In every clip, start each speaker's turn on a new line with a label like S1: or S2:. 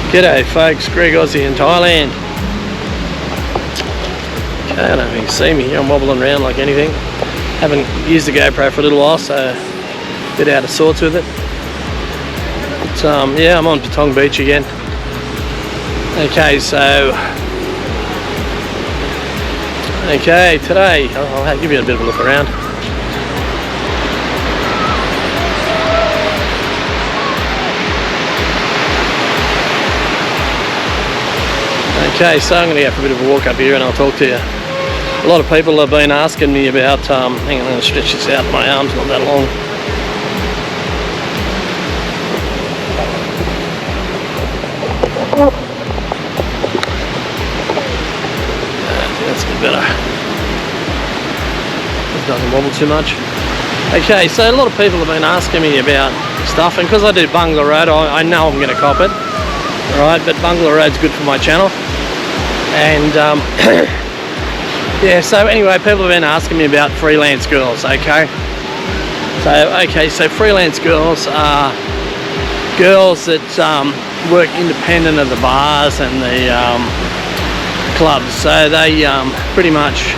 S1: G'day folks, Greg Aussie in Thailand. Okay, I don't know if you can see me here, I'm wobbling around like anything. Haven't used the GoPro for a little while, so a bit out of sorts with it. But yeah, I'm on Patong Beach again. Okay, so today I'll give you a bit of a look around. Okay, so I'm going to go for a bit of a walk up here and I'll talk to you. A lot of people have been asking me about, hang on, I'm going to stretch this out, my arm's not that long. That's a bit better. It doesn't wobble too much. Okay, so a lot of people have been asking me about stuff, and because I do Bangla Road, I know I'm going to cop it. Right, but Bangla Road's good for my channel. And yeah, so anyway, people have been asking me about freelance girls. So freelance girls are girls that work independent of the bars and the clubs. So they pretty much,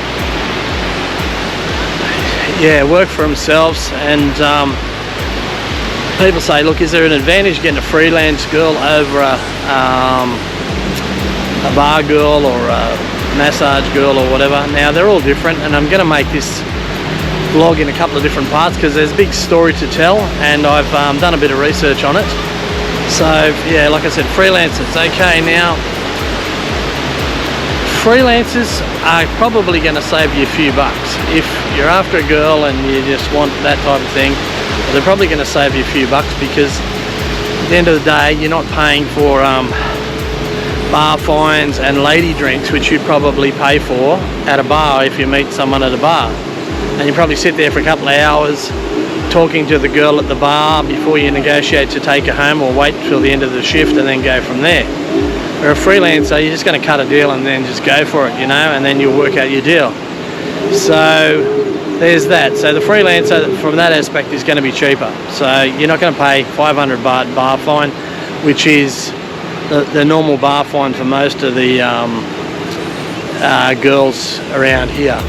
S1: yeah, work for themselves. And people say, look, is there an advantage getting a freelance girl over a bar girl or a massage girl or whatever? Now, they're all different, and I'm going to make this vlog in a couple of different parts because there's a big story to tell, and I've done a bit of research on it. So yeah, like I said, freelancers. Okay, now freelancers are probably going to save you a few bucks. If you're after a girl and you just want that type of thing, they're probably going to save you a few bucks, because at the end of the day, you're not paying for bar fines and lady drinks, which you'd probably pay for at a bar if you meet someone at a bar. And you probably sit there for a couple of hours talking to the girl at the bar before you negotiate to take her home, or wait till the end of the shift and then go from there. Or a freelancer, you're just going to cut a deal and then just go for it, you know, and then you'll work out your deal. So there's that. So the freelancer from that aspect is going to be cheaper. So you're not going to pay 500 baht bar fine, which is the normal bar fine for most of the girls around here.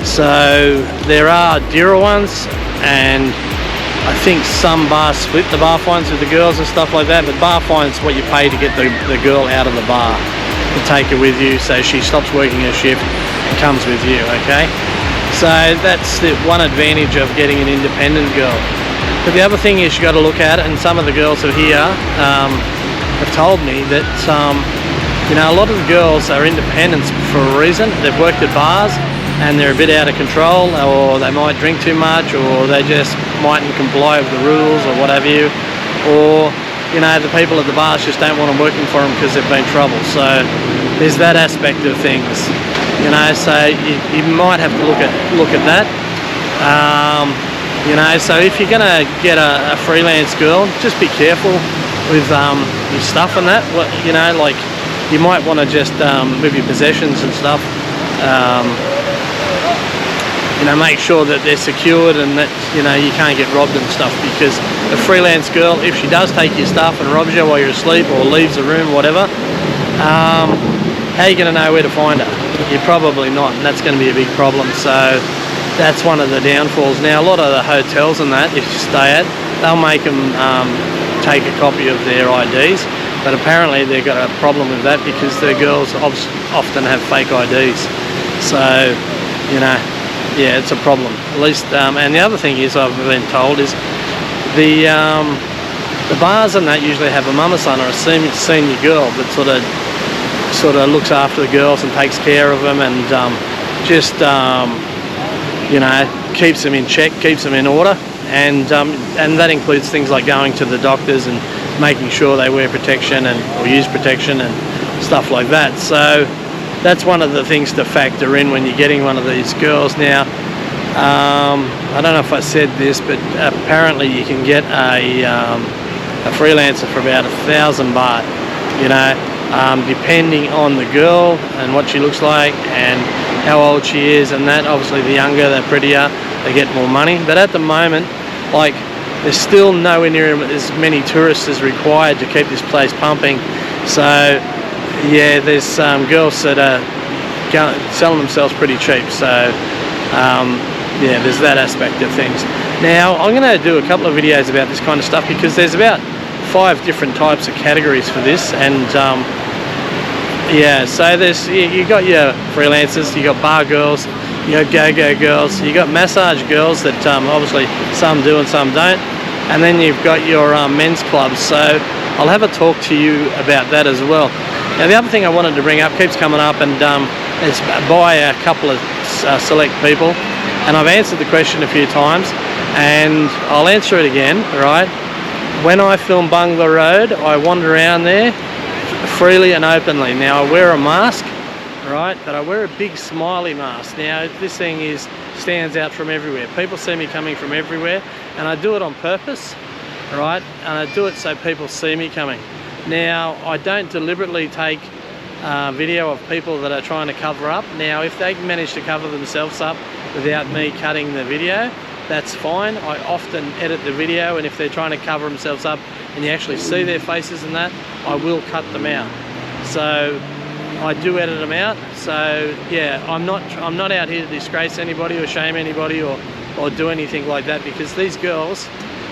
S1: So there are dearer ones, and I think some bars split the bar fines with the girls and stuff like that, but bar fines what you pay to get the girl out of the bar, to take her with you so she stops working her shift and comes with you, okay? So that's the one advantage of getting an independent girl. But the other thing is, you got to look at it, and some of the girls who are here have told me that you know, a lot of the girls are independents for a reason. They've worked at bars and they're a bit out of control, or they might drink too much, or they just mightn't comply with the rules or what have you, or you know, the people at the bars just don't want them working for them because they've been in trouble. So there's that aspect of things, you know. So you might have to look at that. You know, so if you're gonna get a freelance girl, just be careful with your stuff and that. You know, like, you might want to just with your possessions and stuff, you know, make sure that they're secured and that, you know, you can't get robbed and stuff, because a freelance girl, if she does take your stuff and robs you while you're asleep or leaves the room, whatever, how are you going to know where to find her? You're probably not, and that's going to be a big problem. So that's one of the downfalls. Now, a lot of the hotels and that, if you stay at, they'll make them take a copy of their IDs, but apparently they've got a problem with that because the girls often have fake IDs. So, you know, yeah, it's a problem. At least, and the other thing is, I've been told, is the bars and that usually have a mama son or a senior girl that sort of looks after the girls and takes care of them, and just you know, keeps them in check, keeps them in order, and that includes things like going to the doctors and making sure they wear protection or use protection and stuff like that. So that's one of the things to factor in when you're getting one of these girls. Now, I don't know if I said this, but apparently you can get a freelancer for about 1,000 baht, you know, depending on the girl and what she looks like and how old she is, and that. Obviously the younger, the prettier, they get more money. But at the moment, like, there's still nowhere near as many tourists as required to keep this place pumping, So yeah, there's girls that are selling themselves pretty cheap. So yeah, there's that aspect of things. Now I'm going to do a couple of videos about this kind of stuff because there's about 5 different types of categories for this, and yeah, so there's, you got your freelancers, you got bar girls, you got go-go girls, you got massage girls that obviously some do and some don't, and then you've got your men's clubs. So I'll have a talk to you about that as well. Now the other thing I wanted to bring up keeps coming up, and it's by a couple of select people, and I've answered the question a few times, and I'll answer it again, right? When I film Bangla Road, I wander around there freely and openly. Now I wear a mask, right, but I wear a big smiley mask. Now this thing stands out from everywhere. People see me coming from everywhere, and I do it on purpose, right, and I do it so people see me coming. Now I don't deliberately take video of people that are trying to cover up. Now if they manage to cover themselves up without me cutting the video, that's fine. I often edit the video, and if they're trying to cover themselves up and you actually see their faces and that, I will cut them out. So I do edit them out. So yeah, I'm not out here to disgrace anybody or shame anybody or do anything like that, because these girls,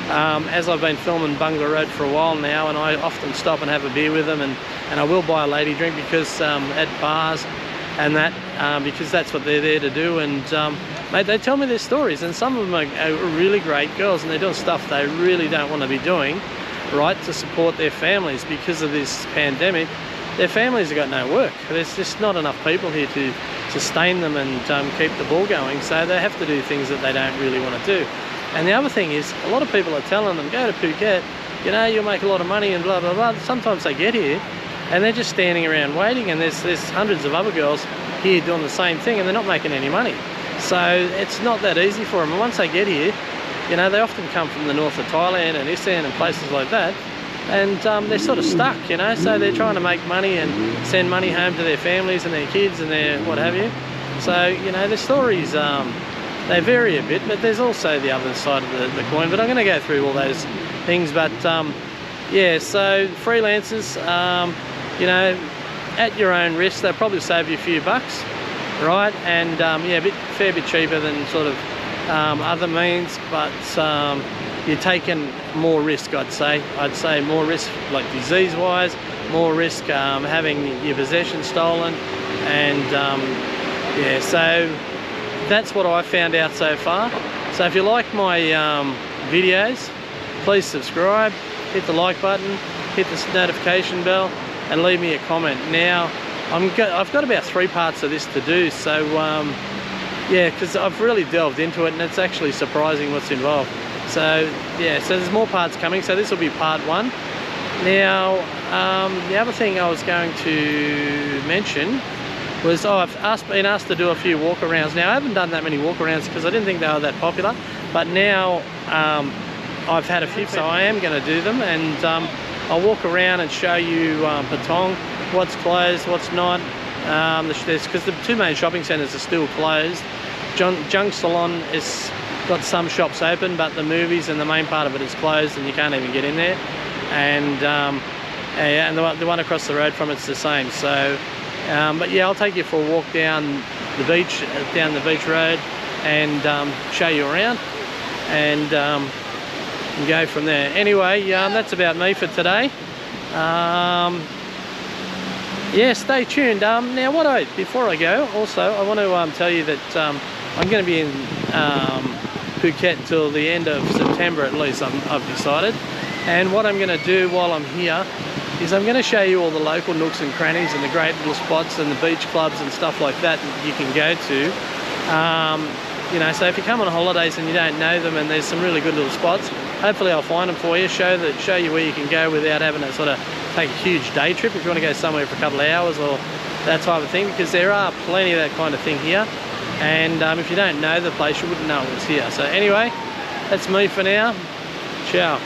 S1: as I've been filming Bangla Road for a while now, and I often stop and have a beer with them, and I will buy a lady drink because at bars and that, because that's what they're there to do. And mate, they tell me their stories, and some of them are really great girls, and they're doing stuff they really don't want to be doing, right, to support their families. Because of this pandemic, their families have got no work. There's just not enough people here to sustain them and keep the ball going, so they have to do things that they don't really want to do. And the other thing is, a lot of people are telling them, go to Phuket, you know, you'll make a lot of money and blah blah blah. Sometimes they get here and they're just standing around waiting, and there's hundreds of other girls here doing the same thing, and they're not making any money. So it's not that easy for them. And once they get here, you know, they often come from the north of Thailand and Isan and places like that, and they're sort of stuck, you know, so they're trying to make money and send money home to their families and their kids and their what have you. So, you know, the stories, they vary a bit, but there's also the other side of the coin. But I'm going to go through all those things. But yeah, so freelancers, you know, at your own risk, they'll probably save you a few bucks, right? And yeah, fair bit cheaper than sort of other means, but you're taking more risk, I'd say. I'd say more risk, like disease-wise, more risk having your possessions stolen, and yeah, so that's what I found out so far. So if you like my videos, please subscribe, hit the like button, hit the notification bell, and leave me a comment. Now, I've got about 3 parts of this to do, so yeah, because I've really delved into it, and it's actually surprising what's involved. So yeah, so there's more parts coming, so this will be part 1. Now, the other thing I was going to mention was, I've been asked to do a few walkarounds. Now, I haven't done that many walkarounds because I didn't think they were that popular, but now I've had a few, so I am going to do them, and I'll walk around and show you Patong, what's closed, what's not, because the 2 main shopping centres are still closed. Junk Salon is got some shops open, but the movies and the main part of it is closed, and you can't even get in there. And yeah, and the one across the road from it's the same. So, but yeah, I'll take you for a walk down the beach road, and show you around, and go from there. Anyway, that's about me for today. Yeah, stay tuned. Now, before I go, also I want to tell you that I'm going to be in Phuket till the end of September at least. I've decided, and what I'm going to do while I'm here is I'm going to show you all the local nooks and crannies and the great little spots and the beach clubs and stuff like that you can go to. You know, so if you come on holidays and you don't know them, and there's some really good little spots, hopefully I'll find them for you, show you where you can go without having to sort of take a huge day trip if you want to go somewhere for a couple of hours or that type of thing, because there are plenty of that kind of thing here, and if you don't know the place, you wouldn't know it was here. So anyway, that's me for now. Ciao.